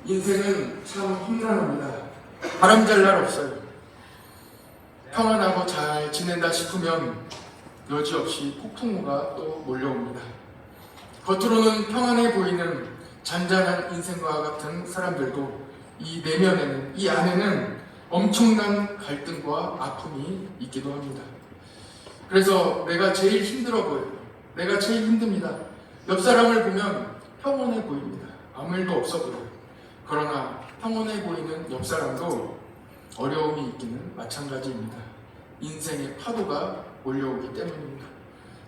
인생은 참 험난합니다. 바람잘 날 없어요. 평안하고 잘 지낸다 싶으면 여지없이 폭풍우가 또 몰려옵니다. 겉으로는 평안해 보이는 잔잔한 인생과 같은 사람들도 이 내면에는, 이 안에는 엄청난 갈등과 아픔이 있기도 합니다. 그래서 내가 제일 힘들어 보여요. 내가 제일 힘듭니다. 옆 사람을 보면 평온해 보입니다. 아무 일도 없어 보여요. 그러나 평온해 보이는 옆 사람도 어려움이 있기는 마찬가지입니다. 인생의 파도가 몰려오기 때문입니다.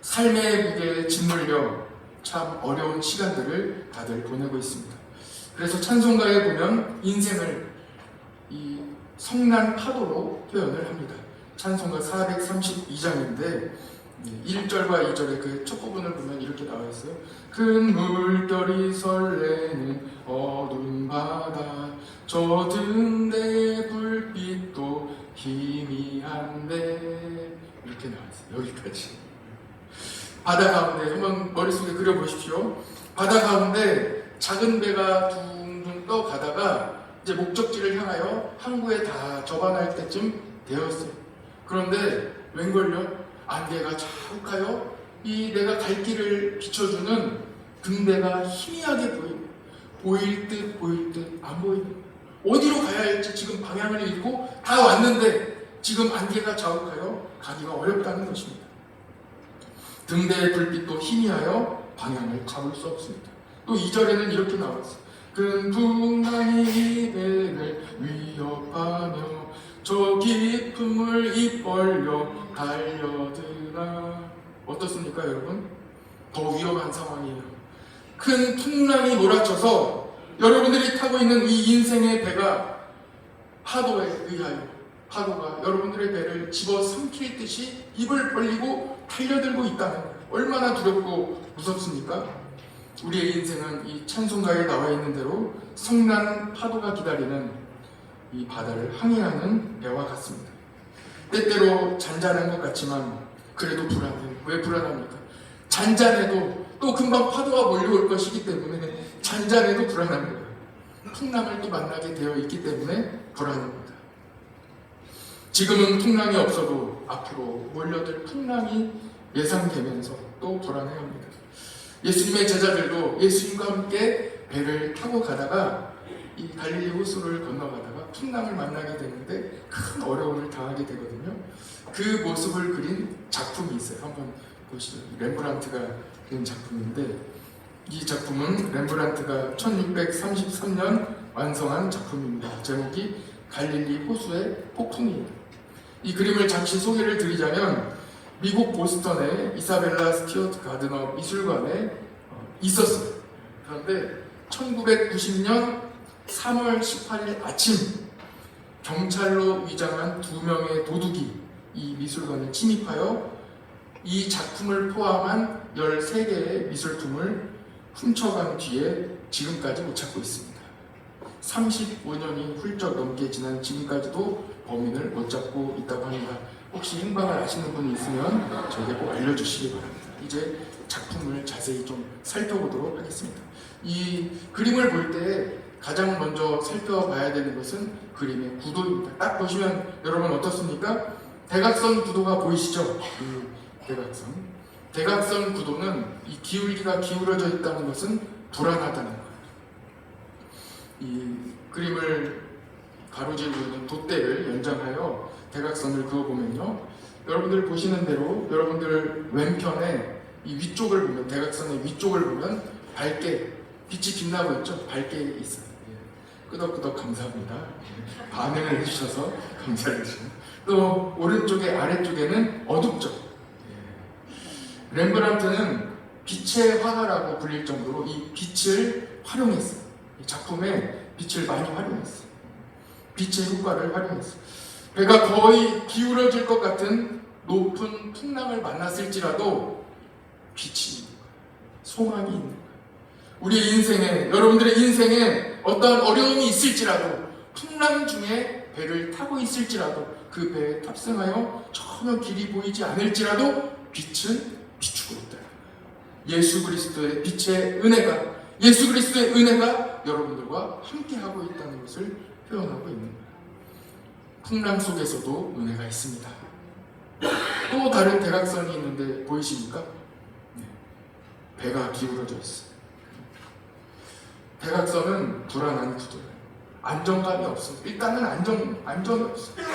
삶의 무게에 짓눌려 참 어려운 시간들을 다들 보내고 있습니다. 그래서 찬송가에 보면 인생을 이 성난 파도로 표현을 합니다. 찬송가 432장인데 1절과 2절의 그 첫 부분을 보면 이렇게 나와 있어요. 큰 물결이 설레는 어두운 바다, 젖은 내 불빛도 희미한데, 이렇게 나와 있어요. 여기까지. 바다 가운데 한번 머릿속에 그려보십시오. 바다 가운데 작은 배가 둥둥 떠가다가 이제 목적지를 향하여 항구에 다 접어날 때쯤 되었어요. 그런데 웬걸요? 안개가 자욱하여 이 내가 갈 길을 비춰주는 등대가 희미하게 보일 듯 안 보이는, 어디로 가야 할지 지금 방향을 잃고 다 왔는데 지금 안개가 자욱하여 가기가 어렵다는 것입니다. 등대의 불빛도 희미하여 방향을 잡을 수 없습니다. 또 2절에는 이렇게 나왔어요. 큰 풍랑이 배를 위협하며 저 깊은 물 입 벌려 달려드나. 어떻습니까 여러분? 더 위험한 상황이에요. 큰 풍랑이 몰아쳐서 여러분들이 타고 있는 이 인생의 배가 파도에 의하여, 파도가 여러분들의 배를 집어삼킬 듯이 입을 벌리고 달려들고 있다는 거예요. 얼마나 두렵고 무섭습니까? 우리의 인생은 이 찬송가에 나와 있는 대로 성난 파도가 기다리는 이 바다를 항해하는 배와 같습니다. 때때로 잔잔한 것 같지만 그래도 불안해요. 왜 불안합니까? 잔잔해도 또 금방 파도가 몰려올 것이기 때문에 잔잔해도 불안한 거예요. 풍랑을 또 만나게 되어 있기 때문에 불안합니다. 지금은 풍랑이 없어도 앞으로 몰려들 풍랑이 예상되면서 또 불안해합니다. 예수님의 제자들도 예수님과 함께 배를 타고 가다가 이 갈릴리 호수를 건너가다가 풍랑을 만나게 되는데 큰 어려움을 당하게 되거든요. 그 모습을 그린 작품이 있어요. 한번 보시죠. 렘브란트가 그린 작품인데, 이 작품은 렘브란트가 1633년 완성한 작품입니다. 제목이 갈릴리 호수의 폭풍이에요. 이 그림을 잠시 소개를 드리자면 미국 보스턴의 이사벨라 스튜어트 가드너 미술관에 있었어요. 그런데 1990년 3월 18일 아침 경찰로 위장한 2명의 도둑이 이 미술관을 침입하여 이 작품을 포함한 13개의 미술품을 훔쳐간 뒤에 지금까지 못 찾고 있습니다. 35년이 훌쩍 넘게 지난 지금까지도 범인을 못 잡고 있다고 합니다. 혹시 행방을 아시는 분이 있으면 저에게 꼭 알려주시기 바랍니다. 이제 작품을 자세히 좀 살펴보도록 하겠습니다. 이 그림을 볼 때 가장 먼저 살펴봐야 되는 것은 그림의 구도입니다. 딱 보시면 여러분 어떻습니까? 대각선 구도가 보이시죠? 이 대각선. 대각선 구도는 이 기울기가 기울어져 있다는 것은 불안하다는 거예요. 이 그림을 가로지르고 있는 돛대를 연장하여 대각선을 그어보면요, 여러분들 보시는 대로 여러분들 왼편에 이 위쪽을 보면, 대각선의 위쪽을 보면 밝게 빛이 빛나고 있죠? 밝게 있어요. 끄덕끄덕 감사합니다. 반응을 해주셔서 감사드립니다. 또 오른쪽에 아래쪽에는 어둡죠. 렘브란트는 빛의 화가라고 불릴 정도로 이 빛을 활용했어요. 이 작품에 빛을 많이 활용했어요. 빛의 효과를 활용했어요. 배가 거의 기울어질 것 같은 높은 풍랑을 만났을지라도 빛이 있는 거예요. 소망이 있는 거예요. 우리의 인생에, 여러분들의 인생에 어떠한 어려움이 있을지라도, 풍랑 중에 배를 타고 있을지라도, 그 배에 탑승하여 전혀 길이 보이지 않을지라도 빛은 비추고 있다. 예수 그리스도의 빛의 은혜가, 예수 그리스도의 은혜가 여러분들과 함께하고 있다는 것을 표현하고 있는 거예요. 풍랑 속에서도 은혜가 있습니다. 또 다른 대각선이 있는데 보이십니까? 네. 배가 기울어져 있어요. 대각선은 불안한 구조예요. 안정감이 없어요. 일단은 안정이 없어요.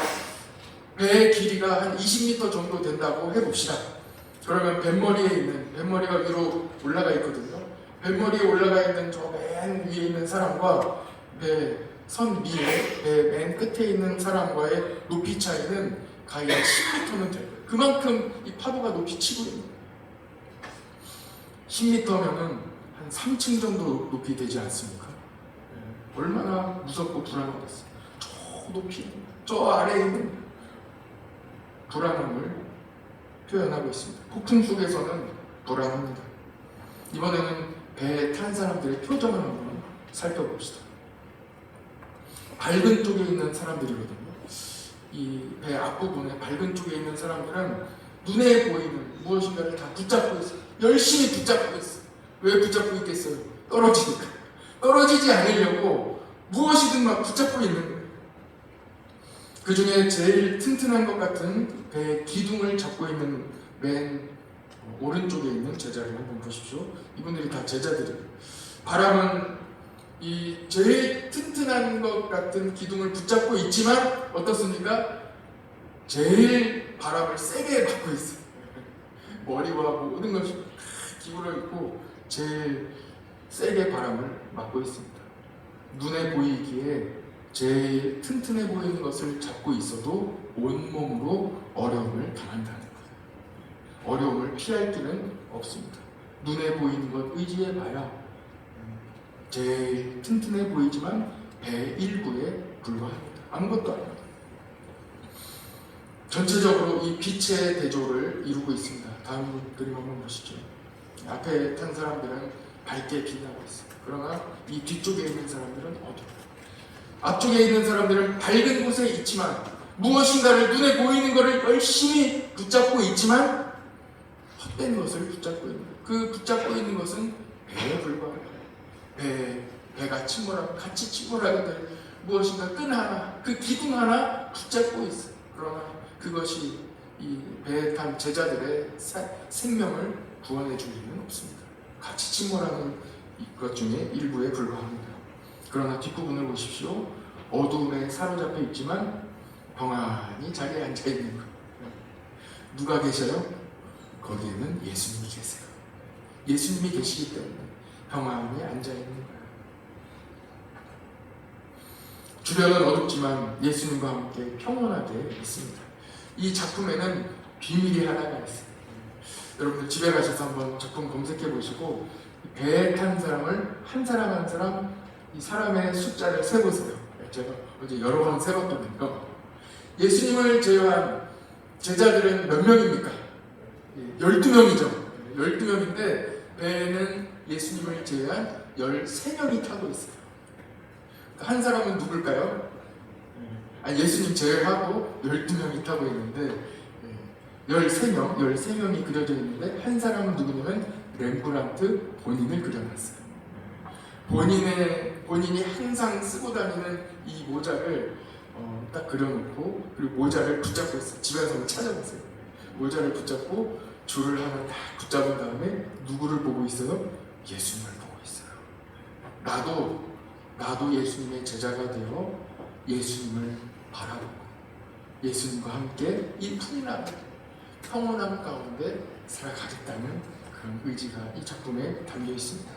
배의 길이가 한 20m 정도 된다고 해봅시다. 그러면 뱃머리가 위로 올라가 있거든요. 뱃머리에 올라가 있는 저 맨 위에 있는 사람과 배 선 위에 배 맨 끝에 있는 사람과의 높이 차이는 가히 10m는 될 거예요. 그만큼 이 파도가 높이 치고 있는 거예요. 10m면은 한 3층 정도 높이 되지 않습니까? 얼마나 무섭고 불안하겠어요. 저 높이, 저 아래에 있는 불안함을 표현하고 있습니다. 폭풍 속에서는 불안합니다. 이번에는 배에 탄 사람들의 표정을 한번 살펴봅시다. 밝은 쪽에 있는 사람들이거든요. 이 배 앞부분에 밝은 쪽에 있는 사람들은 눈에 보이는 무엇인가를 다 붙잡고 있어요. 열심히 붙잡고 있어요. 왜 붙잡고 있겠어요? 떨어지니까. 떨어지지 않으려고 무엇이든 막 붙잡고 있는 거예요. 그 중에 제일 튼튼한 것 같은 배의 기둥을 잡고 있는 맨 오른쪽에 있는 제자를 한번 보십시오. 이분들이 다 제자들이에요. 바람은 이 제일 튼튼한 것 같은 기둥을 붙잡고 있지만 어떻습니까? 제일 바람을 세게 받고 있어요. 머리와 모든 것이 기울어 있고 제일 세게 바람을 맞고 있습니다. 눈에 보이기에 제일 튼튼해 보이는 것을 잡고 있어도 온몸으로 어려움을 당한다는 거예요. 어려움을 피할 길은 없습니다. 눈에 보이는 것 의지해봐야 제일 튼튼해 보이지만 배 일부에 불과합니다. 아무것도 아닙니다. 전체적으로 이 빛의 대조를 이루고 있습니다. 다음 그림 한번 보시죠. 앞에 탄 사람들은 밝게 빛나고 있습니다. 그러나 이 뒤쪽에 있는 사람들은 어둡다. 앞쪽에 있는 사람들은 밝은 곳에 있지만 무엇인가를 눈에 보이는 것을 열심히 붙잡고 있지만 헛된 것을 붙잡고 있는 거예요. 그 붙잡고 있는 것은 배에 불과합니다. 배가 침몰하고 같이 침몰하게 될 무엇인가 끈 하나, 그 기둥 하나 붙잡고 있어요. 그러나 그것이 이 배에 탄 제자들의 생명을 구원해 줄 리는 없습니다. 같이 침몰하는 것 중에 일부에 불과합니다. 그러나 뒷부분을 보십시오. 어두움에 사로잡혀 있지만 평안히 자리에 앉아 있는 것. 누가 계셔요? 거기에는 예수님이 계세요. 예수님이 계시기 때문에 평안히 앉아 있는 거예요. 주변은 어둡지만 예수님과 함께 평온하게 있습니다. 이 작품에는 비밀이 하나가 있어요. 여러분들 집에 가셔서 한번 작품 검색해 보시고 배에 탄 사람을 한 사람 한 사람 이 사람의 숫자를 세보세요. 제가 어제 여러 번 세봤거든요. 예수님을 제외한 제자들은 몇 명입니까? 12명이죠. 12명인데 배에는 예수님을 제외한 13명이 타고 있어요. 한 사람은 누굴까요? 예수님 제외하고 12명이 타고 있는데 13명이 그려져 있는데 한 사람은 누구냐면 렘브란트 본인을 그려놨어요. 본인이 항상 쓰고 다니는 이 모자를 딱 그려놓고 그리고 모자를 붙잡고 있어요. 집에서 한번 찾아보세요. 모자를 붙잡고 줄을 하나 딱 붙잡은 다음에 누구를 보고 있어요? 예수님을 보고 있어요. 나도 예수님의 제자가 되어 예수님을 바라보고 예수님과 함께 이 평온함 가운데 살아가겠다는 그런 의지가 이 작품에 담겨 있습니다.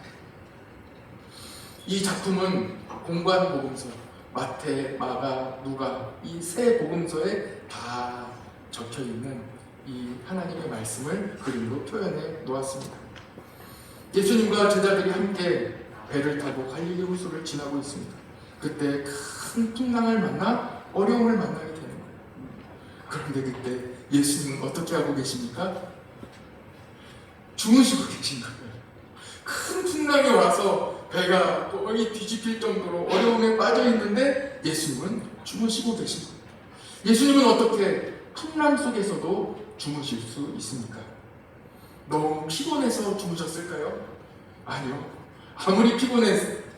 이 작품은 공관 복음서, 마태, 마가, 누가 이 세 복음서에 다 적혀 있는 이 하나님의 말씀을 그림으로 표현해 놓았습니다. 예수님과 제자들이 함께 배를 타고 갈릴리 호수를 지나고 있습니다. 그때 큰 풍랑을 만나 어려움을 만나게 되는 거예요. 그런데 그때 예수님은 어떻게 하고 계십니까? 주무시고 계신 거예요. 큰 풍랑이 와서 배가 거의 뒤집힐 정도로 어려움에 빠져 있는데 예수님은 주무시고 계신 거예요. 예수님은 어떻게 풍랑 속에서도 주무실 수 있습니까? 너무 피곤해서 주무셨을까요? 아니요. 아무리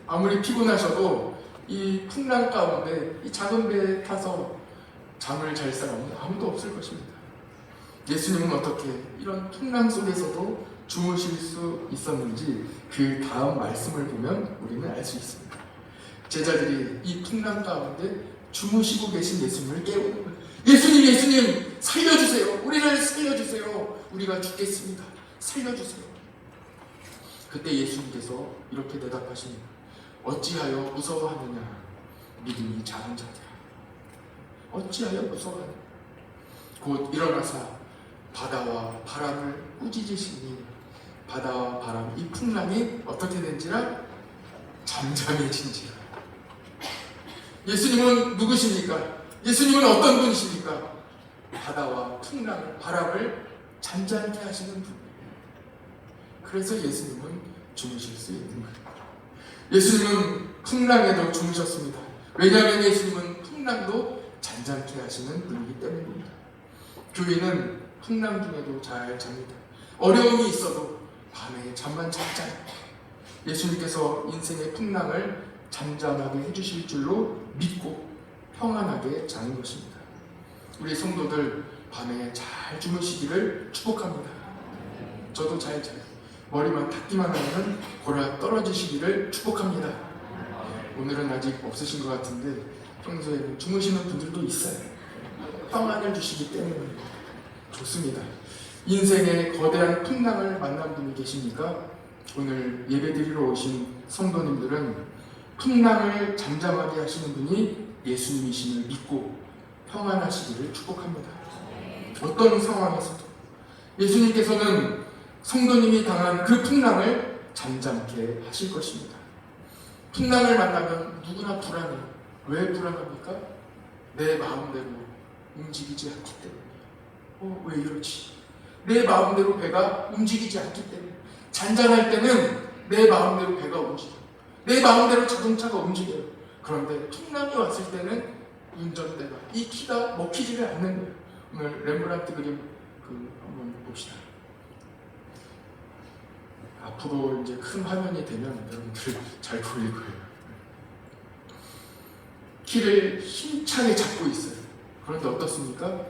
아무리 피곤하셔도 이 풍랑 가운데 이 작은 배에 타서 잠을 잘 사람은 아무도 없을 것입니다. 예수님은 어떻게 이런 풍랑 속에서도 주무실 수 있었는지 그 다음 말씀을 보면 우리는 알 수 있습니다. 제자들이 이 풍랑 가운데 주무시고 계신 예수님을 깨우는 거예요. 예수님, 예수님, 살려주세요. 우리를 살려주세요. 우리가 죽겠습니다. 살려주세요. 그때 예수님께서 이렇게 대답하십니다. 어찌하여 무서워하느냐? 믿음이 작은 자들아. 어찌하여 무서워하느냐? 곧 일어나사 바다와 바람을 꾸짖으시니 바다와 바람, 이 풍랑이 어떻게 된지라? 잠잠해진지라. 예수님은 누구십니까? 예수님은 어떤 분이십니까? 바다와 풍랑, 바람을 잠잠케 하시는 분이에요. 그래서 예수님은 주무실 수 있는 거예요. 예수님은 풍랑에도 주무셨습니다. 왜냐하면 예수님은 풍랑도 잠잠케 하시는 분이기 때문입니다. 교인은 풍랑 중에도 잘 잡니다. 어려움이 있어도 밤에 잠만 잘 자요. 예수님께서 인생의 풍랑을 잠잠하게 해주실 줄로 믿고 평안하게 자는 것입니다. 우리 성도들 밤에 잘 주무시기를 축복합니다. 저도 잘 자요. 머리만 닿기만 하면 골아 떨어지시기를 축복합니다. 오늘은 아직 없으신 것 같은데 평소에 주무시는 분들도 있어요. 평안을 주시기 때문에 좋습니다. 인생의 거대한 풍랑을 만난 분이 계십니까? 오늘 예배드리러 오신 성도님들은 풍랑을 잠잠하게 하시는 분이 예수님이심을 믿고 평안하시기를 축복합니다. 어떤 상황에서도 예수님께서는 성도님이 당한 그 풍랑을 잠잠케 하실 것입니다. 풍랑을 만나면 누구나 불안해요. 왜 불안합니까? 내 마음대로 움직이지 않기 때문에. 왜 이러지? 내 마음대로 배가 움직이지 않기 때문에. 잔잔할 때는 내 마음대로 배가 움직여요. 내 마음대로 자동차가 움직여요. 그런데 풍랑이 왔을 때는 운전대가, 이 키가 먹히지를 않는 거예요. 오늘 렘브란트 그림 한번 봅시다. 앞으로 이제 큰 화면이 되면 여러분들 잘 보일 거예요. 키를 힘차게 잡고 있어요. 그런데 어떻습니까?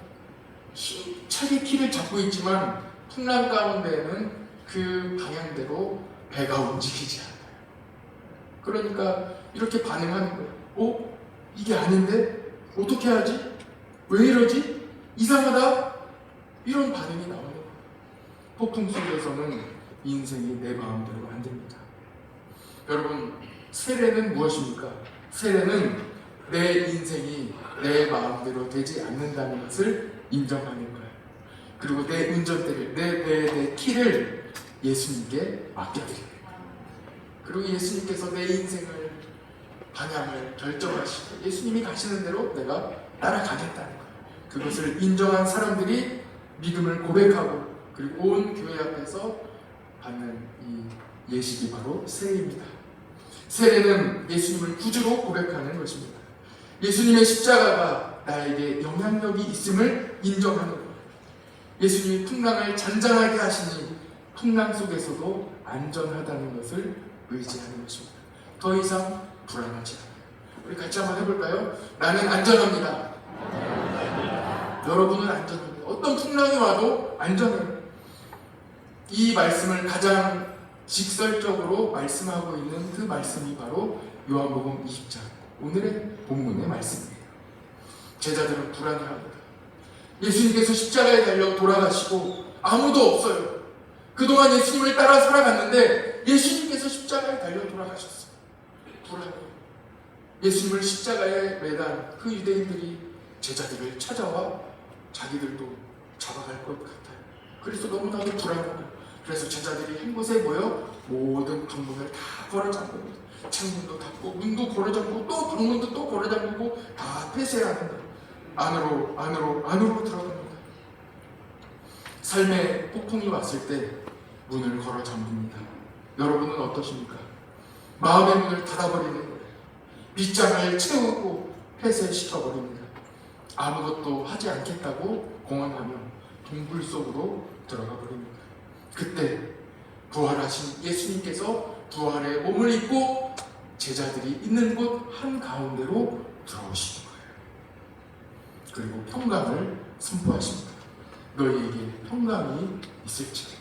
힘차게 키를 잡고 있지만 풍랑 가운데에는 그 방향대로 배가 움직이지 않아요. 그러니까 이렇게 반응하는 거예요. 이게 아닌데? 어떻게 하지? 왜 이러지? 이상하다? 이런 반응이 나오는 거예요. 폭풍 속에서는 인생이 내 마음대로 안 됩니다. 여러분, 세례는 무엇입니까? 세례는 내 인생이 내 마음대로 되지 않는다는 것을 인정하는 거예요. 그리고 내 운전대를, 내 키를 예수님께 맡겨드려요. 그리고 예수님께서 내 인생을, 방향을 결정하시고 예수님이 가시는 대로 내가 따라가겠다는 거예요. 그것을 인정한 사람들이 믿음을 고백하고 그리고 온 교회 앞에서 받는 이 예식이 바로 세례입니다. 세례는 예수님을 구주로 고백하는 것입니다. 예수님의 십자가가 나에게 영향력이 있음을 인정하는 거예요. 예수님이 풍랑을 잔잔하게 하시니 풍랑 속에서도 안전하다는 것을 의지하는 것입니다. 더 이상 불안하지 않아요. 우리 같이 한번 해볼까요? 나는 안전합니다. 여러분은 안전합니다. 어떤 풍랑이 와도 안전해요. 이 말씀을 가장 직설적으로 말씀하고 있는 그 말씀이 바로 요한복음 20장 오늘의 본문의 말씀이에요. 제자들은 불안해합니다. 예수님께서 십자가에 달려 돌아가시고 아무도 없어요. 그동안 예수님을 따라 살아갔는데 예수님께서 십자가에 달려 돌아가셨어요. 불안해요. 예수님을 십자가에 매단 그 유대인들이 제자들을 찾아와 자기들도 잡아갈 것 같아요. 그래서 너무나도 불안해요. 그래서 제자들이 한 곳에 모여 모든 방문을 다 걸어잠그고 창문도 닫고 문도 걸어잠그고 또 방문도 또 걸어잠그고 다 폐쇄하는 거예요. 안으로 들어갑니다. 삶의 폭풍이 왔을 때 문을 걸어 잠깁니다. 여러분은 어떠십니까? 마음의 문을 닫아버리는 거예요. 빗장을 채우고 폐쇄시켜버립니다. 아무것도 하지 않겠다고 공언하며 동굴 속으로 들어가 버립니다. 그때 부활하신 예수님께서 부활의 몸을 입고 제자들이 있는 곳 한가운데로 들어오시는 거예요. 그리고 평강을 선포하십니다. 너희에게 평강이 있을지어다.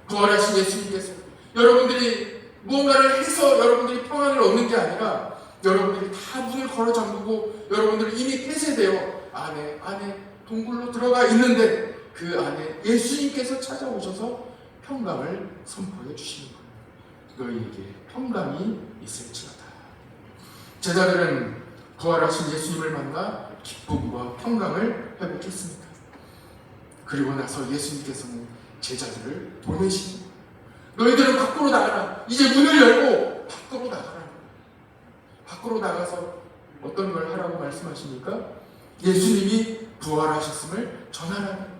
부활하신 예수님께서 여러분들이 무언가를 해서 여러분들이 평안을 얻는 게 아니라 여러분들이 다 문을 걸어 잠그고 여러분들이 이미 폐쇄되어 안에 동굴로 들어가 있는데 그 안에 예수님께서 찾아오셔서 평강을 선포해 주시는 거예요. 너희에게 평강이 있을지어다. 제자들은 부활하신 예수님을 만나 기쁨과 평강을 회복했습니다. 그리고 나서 예수님께서는 제자들을 보내시는 거예요. 너희들은 밖으로 나가라. 이제 문을 열고 밖으로 나가라. 밖으로 나가서 어떤 걸 하라고 말씀하십니까? 예수님이 부활하셨음을 전하라는 거예요.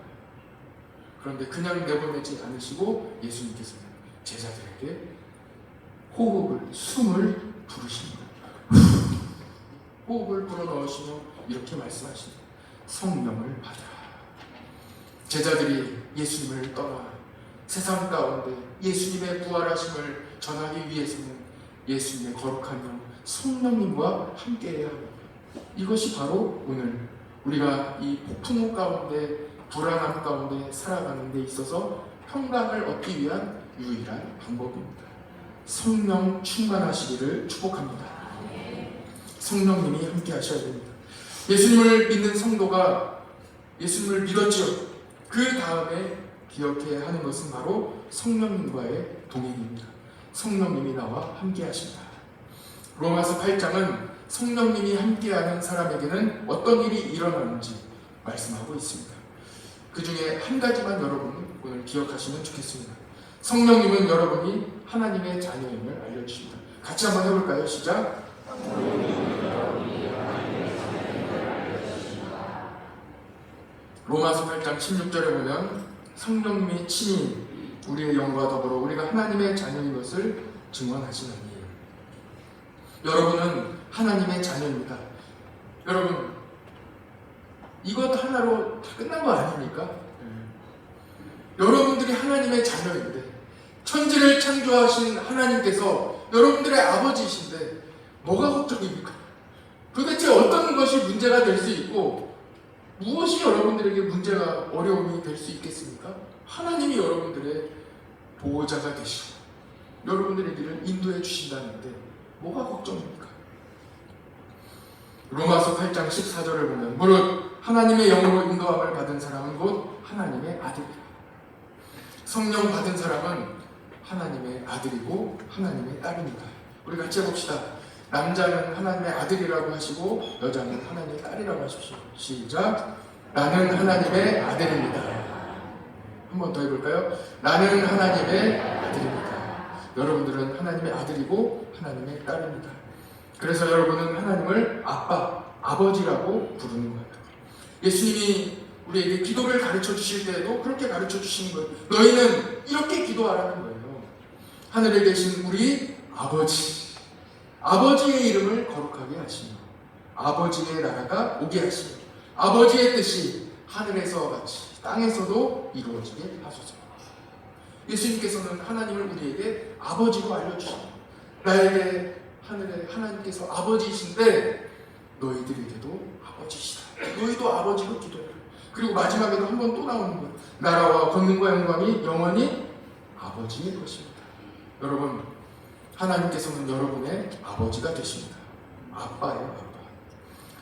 그런데 그냥 내보내지 않으시고 예수님께서는 제자들에게 숨을 부르십니다. 호흡을 불어넣으시며 이렇게 말씀하십니다. 성령을 받아라. 제자들이 예수님을 떠나 세상 가운데 예수님의 부활하심을 전하기 위해서는 예수님의 거룩한 영 성령님과 함께해야 합니다. 이것이 바로 오늘 우리가 이 폭풍우 가운데 불안함 가운데 살아가는 데 있어서 평강을 얻기 위한 유일한 방법입니다. 성령 충만하시기를 축복합니다. 성령님이 함께 하셔야 됩니다. 예수님을 믿는 성도가 예수님을 믿었지요. 그 다음에 기억해야 하는 것은 바로 성령님과의 동행입니다. 성령님이 나와 함께 하신다. 로마서 8장은 성령님이 함께하는 사람에게는 어떤 일이 일어나는지 말씀하고 있습니다. 그 중에 한 가지만 여러분 오늘 기억하시면 좋겠습니다. 성령님은 여러분이 하나님의 자녀임을 알려주십니다. 같이 한번 해볼까요? 시작! 로마서 8장 16절에 보면 성령님이 친히 우리의 영과 더불어 우리가 하나님의 자녀인 것을 증언하시나니. 여러분은 하나님의 자녀입니다. 여러분 이것 하나로 다 끝난 거 아닙니까? 여러분들이 하나님의 자녀인데 천지를 창조하신 하나님께서 여러분들의 아버지이신데 뭐가 걱정입니까? 도대체 어떤 것이 문제가 될 수 있고 무엇이 여러분들에게 문제가 어려움이 될 수 있겠습니까? 하나님이 여러분들의 보호자가 되시고 여러분들의 길을 인도해 주신다는데 뭐가 걱정입니까? 로마서 8장 14절을 보면 무릇 하나님의 영으로 인도함을 받은 사람은 곧 하나님의 아들이라. 성령 받은 사람은 하나님의 아들이고 하나님의 딸입니다. 우리 같이 해봅시다. 남자는 하나님의 아들이라고 하시고 여자는 하나님의 딸이라고 하십시오. 시작. 나는 하나님의 아들입니다. 한 번 더 해볼까요? 나는 하나님의 아들입니다. 여러분들은 하나님의 아들이고 하나님의 딸입니다. 그래서 여러분은 하나님을 아빠, 아버지라고 부르는 거예요. 예수님이 우리에게 기도를 가르쳐 주실 때에도 그렇게 가르쳐 주시는 거예요. 너희는 이렇게 기도하라는 거예요. 하늘에 계신 우리 아버지, 아버지의 이름을 거룩하게 하시며 아버지의 나라가 오게 하시며 아버지의 뜻이 하늘에서 같이 땅에서도 이루어지게 하소서. 예수님께서는 하나님을 우리에게 아버지로 알려주십니다. 나에게 하늘에 하나님께서 아버지이신데 너희들에게도 아버지시다. 너희도 아버지로 기도해라. 그리고 마지막에도 한 번 또 나오는 거예요. 나라와 권능과 영광이 영원히 아버지의 것입니다. 여러분, 하나님께서는 여러분의 아버지가 되십니다. 아빠예요, 아빠.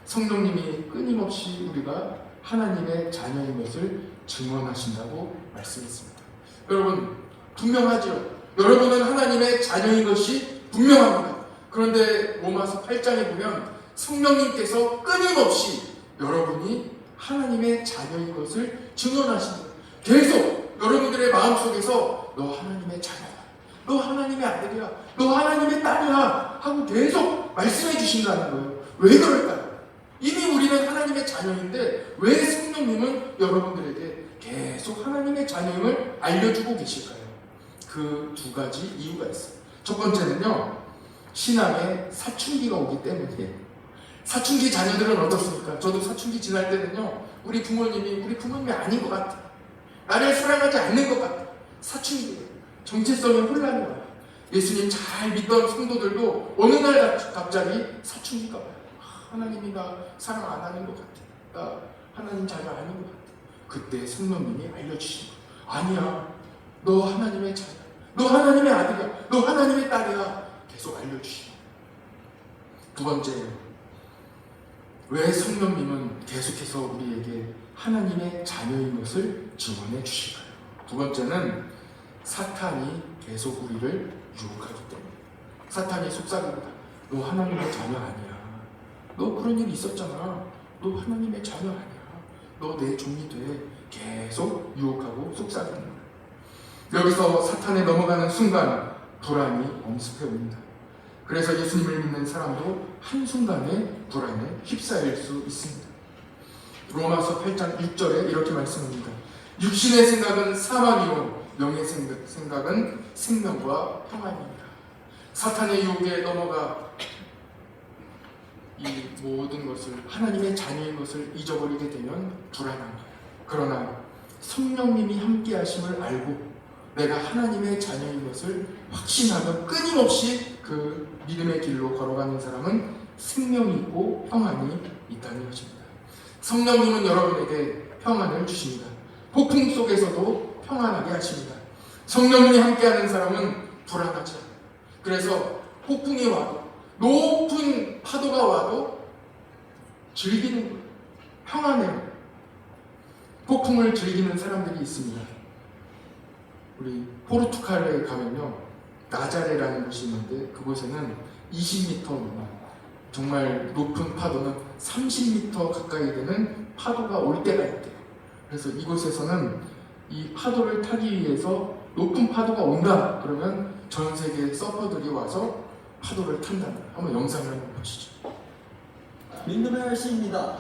성령님이 끊임없이 우리가 하나님의 자녀인 것을 증언하신다고 말씀했습니다. 여러분, 분명하죠? 여러분은 하나님의 자녀인 것이 분명합니다. 그런데 로마서 8장에 보면 성령님께서 끊임없이 여러분이 하나님의 자녀인 것을 증언하신다. 계속 여러분들의 마음속에서 너 하나님의 자녀야, 너 하나님의 아들이야, 너 하나님의 딸이야 하고 계속 말씀해 주신다는 거예요. 왜 그럴까요? 이미 우리는 하나님의 자녀인데 왜 성령님은 여러분들에게 계속 하나님의 자녀임을 알려주고 계실까요? 그 두 가지 이유가 있어요. 첫 번째는요, 신앙에 사춘기가 오기 때문이에요. 사춘기 자녀들은 어떻습니까? 저도 사춘기 지날 때는요, 우리 부모님이 아닌 것 같아. 나를 사랑하지 않는 것 같아. 사춘기. 정체성에 혼란이 와요. 예수님 잘 믿던 성도들도 어느 날 갑자기 사춘기가 와요. 하나님이 나 사랑 안 하는 것 같아. 나 하나님 자녀 아닌 것 같아. 그때 성령님이 알려주신 거. 아니야. 너 하나님의 자녀. 너 하나님의 아들이야. 너 하나님의 딸이야. 계속 알려주시고. 두 번째, 왜 성령님은 계속해서 우리에게 하나님의 자녀인 것을 증언해 주실까요? 두 번째는 사탄이 계속 우리를 유혹하기 때문에. 사탄이 속삭입니다. 너 하나님의 자녀 아니야. 너 그런 일 있었잖아. 너 하나님의 자녀 아니야. 너 내 종이 돼. 계속 유혹하고 속삭이는 거예요. 여기서 사탄에 넘어가는 순간 불안이 엄습해 옵니다. 그래서 예수님을 믿는 사람도 한순간에 불안에 휩싸일 수 있습니다. 로마서 8장 6절에 이렇게 말씀합니다. 육신의 생각은 사망이요 영의 생각은 생명과 평안입니다. 사탄의 유혹에 넘어가 이 모든 것을 하나님의 자녀인 것을 잊어버리게 되면 불안한 거예요. 그러나 성령님이 함께 하심을 알고 내가 하나님의 자녀인 것을 확신하며 끊임없이 그 믿음의 길로 걸어가는 사람은 생명이 있고 평안이 있다는 것입니다. 성령님은 여러분에게 평안을 주십니다. 폭풍 속에서도 평안하게 하십니다. 성령님이 함께하는 사람은 불안하지 않아요. 그래서 폭풍이 와도 높은 파도가 와도 즐기는 거예요. 평안해요. 폭풍을 즐기는 사람들이 있습니다. 우리 포르투갈에 가면요, 나자레라는 곳이 있는데 그곳에는 20m 미만, 정말 높은 파도는 30m 가까이 되는 파도가 올 때가 있대요. 그래서 이곳에서는 이 파도를 타기 위해서 높은 파도가 온다 그러면 전 세계 서퍼들이 와서 파도를 탄다는 거예요. 한번 영상을 한번 보시죠. 믿음의 열심입니다.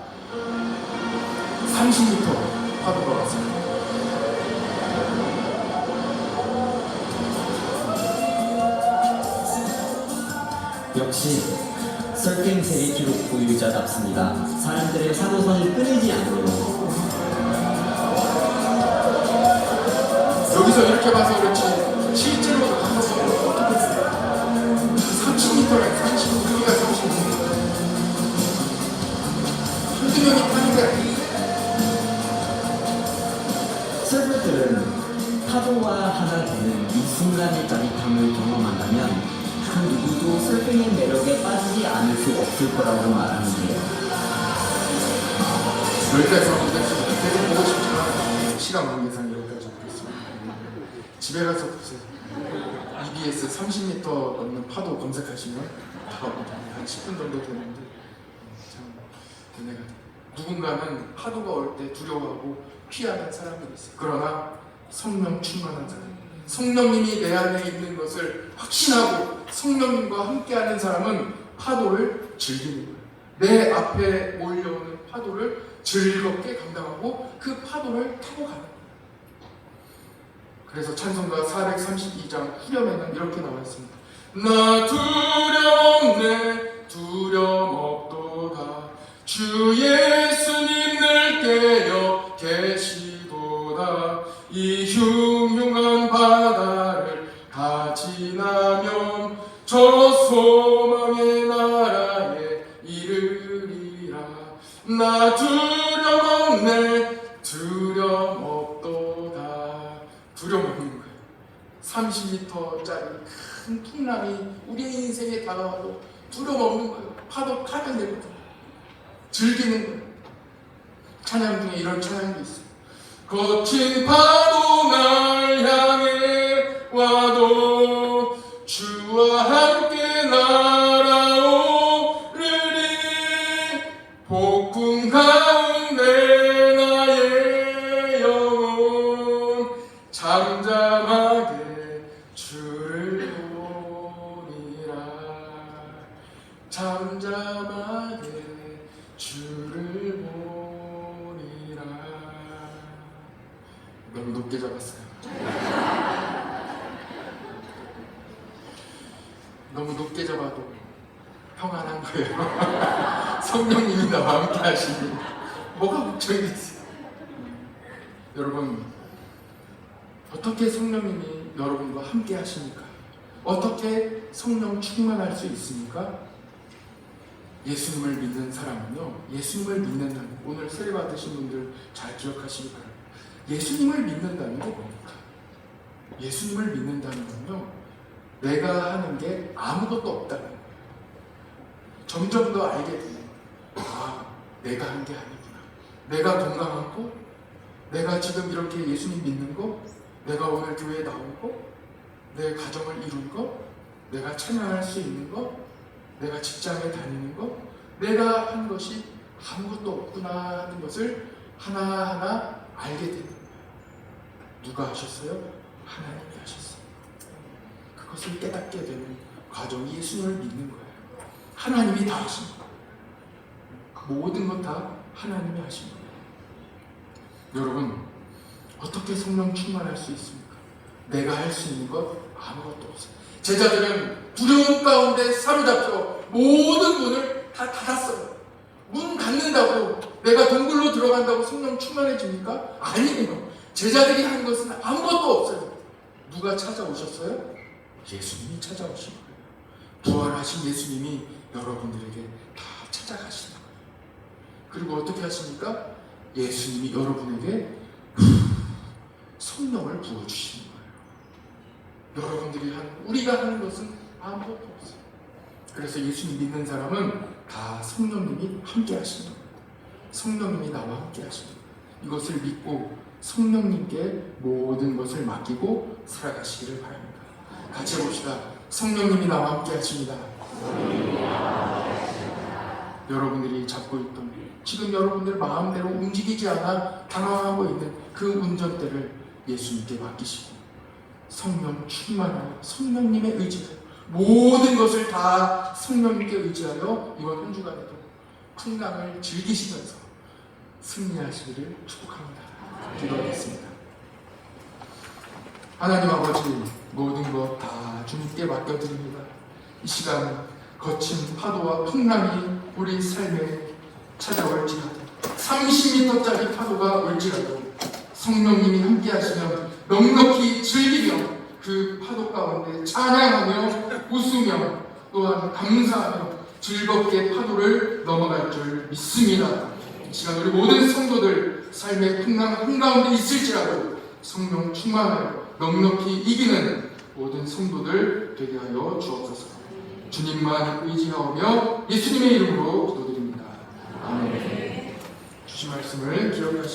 30m 파도가 왔어요. 역시 서핑 세계 기록 보유자답습니다. 사람들의 사도선이 끊이지 않도록. 여기서 이렇게 봐서 그렇지 실제로 가서 어떻게 30m래. 30m, 여기가 30m. 한두 명이 타는 게 아니에요. 서퍼들은 파도와 하나 되는 이 순간의 짜릿함을 경험한다면 그 누구도 서핑의 매력에 빠지지 않을 수 없을 거라고 말하는데요. 여기까지 계속 보고 싶지만 시간 관계상 여기까지 하겠습니다. 집에 가서 보세요. EBS 30m 넘는 파도 검색하시면 한 10분 정도 되는데 참 은혜가 돼요. 누군가는 파도가 올 때 두려워하고 피하는 사람들이 있어요. 그러나 성령 충만한 사람, 성령님이 내 안에 있는 것을 확신하고 성령님과 함께하는 사람은 파도를 즐기는 거예요. 내 앞에 몰려오는 파도를 즐겁게 감당하고 그 파도를 타고 가는 거예요. 그래서 찬송가 432장 후렴에는 이렇게 나와 있습니다. 나 두려움 없네 두려움 없도다 주 예수님 늘 깨어 계시도다 이 흉흉한 바다를 다 지나면 저 소망의 나라에 이르리라 나 두려움 없네 두려움 없도다. 두려움 없는 거예요. 30m짜리 큰 풍랑이 우리의 인생에 다가와도 두려움 없는 거예요. 파도 타면 되거든. 즐기는 거예요. 찬양 중에 이런 찬양도 있어요. 거친 파도 날 향해 와도 주와 함께 날아오르리 폭풍 가운데 나의 영혼 잠잠하게 주를 보리라 잠잠하게 주를 보리라. 너무 높게 잡았어요. 너무 높게 잡아도 평안한 거예요. 성령님이 나와 함께 하시니 뭐가 걱정이 있어요. 여러분 어떻게 성령님이 여러분과 함께 하십니까? 어떻게 성령 충만할 수 있습니까? 예수님을 믿는 사람은요, 예수님을 믿는다는, 오늘 세례 받으신 분들 잘 기억하시기 바랍니다. 예수님을 믿는다는 게 뭡니까? 예수님을 믿는다는 건요, 내가 하는 게 아무것도 없다는 거예요. 점점 더 알게 되는 거예요. 아, 내가 한 게 아니구나. 내가 건강하고, 내가 지금 이렇게 예수님 믿는 거, 내가 오늘 교회에 나온 거, 내 가정을 이룬 거, 내가 찬양할 수 있는 거, 내가 직장에 다니는 거, 내가 한 것이 아무것도 없구나 하는 것을 하나하나 알게 되는 거예요. 누가 하셨어요? 하나님이 하셨어요. 그것을 깨닫게 되는 과정이 예수님을 믿는 거예요. 하나님이 다 하신 거예요. 모든 것 다 하나님이 하신 거예요. 여러분, 어떻게 성령 충만할 수 있습니까? 내가 할 수 있는 것 아무것도 없어요. 제자들은 두려움 가운데 사로잡혀 모든 문을 다 닫았어요. 문 닫는다고 내가 동굴로 들어간다고 성령 충만해집니까? 아니에요. 제자들이 한 것은 아무것도 없어요. 누가 찾아오셨어요? 예수님이 찾아오신 거예요. 부활하신 예수님이 여러분들에게 다 찾아가시는 거예요. 그리고 어떻게 하십니까? 예수님이 여러분에게 성령을 부어주시는 거예요. 여러분들이 우리가 하는 것은 아무것도 없어요. 그래서 예수님 믿는 사람은 다 성령님이 함께 하시는 거예요. 성령님이 나와 함께 하시는 거예요. 이것을 믿고 성령님께 모든 것을 맡기고 살아가시기를 바랍니다. 같이 해봅시다. 성령님이 나와 함께 하십니다. 여러분들이 잡고 있던, 지금 여러분들 마음대로 움직이지 않아 당황하고 있는 그 운전대를 예수님께 맡기시고 성령 충만하여 성령님의 의지로 모든 것을 다 성령님께 의지하여 이번 한 주간에도 풍랑을 즐기시면서 승리하시기를 축복합니다. 기도하겠습니다. 하나님 아버지, 모든 것 다 주님께 맡겨드립니다. 이 시간 거친 파도와 풍랑이 우리 삶에 찾아올지라도 30m짜리 파도가 올지라도 성령님이 함께 하시면 넉넉히 즐기며 그 파도 가운데 찬양하며 웃으며 또한 감사하며 즐겁게 파도를 넘어갈 줄 믿습니다. 이 시간 우리 모든 성도들 삶의 풍랑 한가운데 있을지라도 성령 충만하여 넉넉히 이기는 모든 성도들 되게 하여 주옵소서. 주님만 의지하오며 예수님의 이름으로 기도드립니다. 아멘. 주신 말씀을 기억하시고